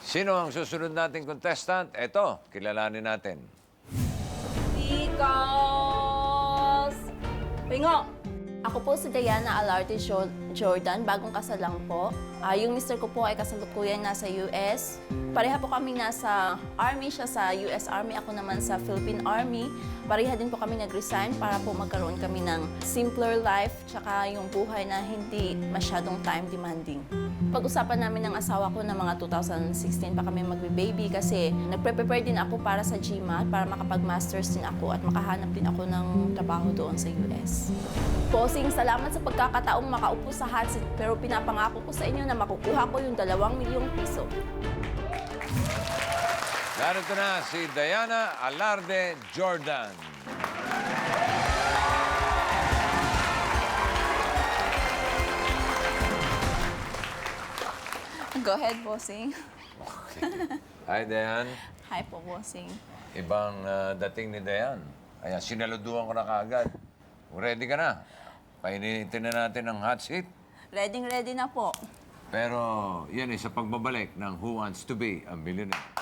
Sino ang susunod nating contestant? Eto, kilalanin natin. Because... Pingo! Ako po si Diana Alarte Jordan, bagong kasal lang po. Yung mister ko po ay kasalukuyan nasa US. Pareha po kami nasa Army, siya sa US Army, ako naman sa Philippine Army. Pareha din po kami nag-resign para po magkaroon kami ng simpler life, tsaka yung buhay na hindi masyadong time demanding. Pag-usapan namin ng asawa ko na mga 2016 pa kami magbe-baby kasi nagpe-prepare din ako para sa GMAT para makapag-masters din ako at makahanap din ako ng trabaho doon sa US. Bossing, salamat sa pagkakataong makaupo sa hot seat pero pinapangako ko sa inyo na makukuha ko yung 2 milyong piso. Narito na si Diana Alarde Jordan. Go ahead, Bossing. Hi, Diane. Hi po, Bossing. Ibang dating ni Diane. Ayan, sinaluduhan ko na kaagad. Ready ka na? Painitin na natin ang hot seat. Ready na po. Pero yan sa pagbabalik ng Who Wants to Be a Millionaire.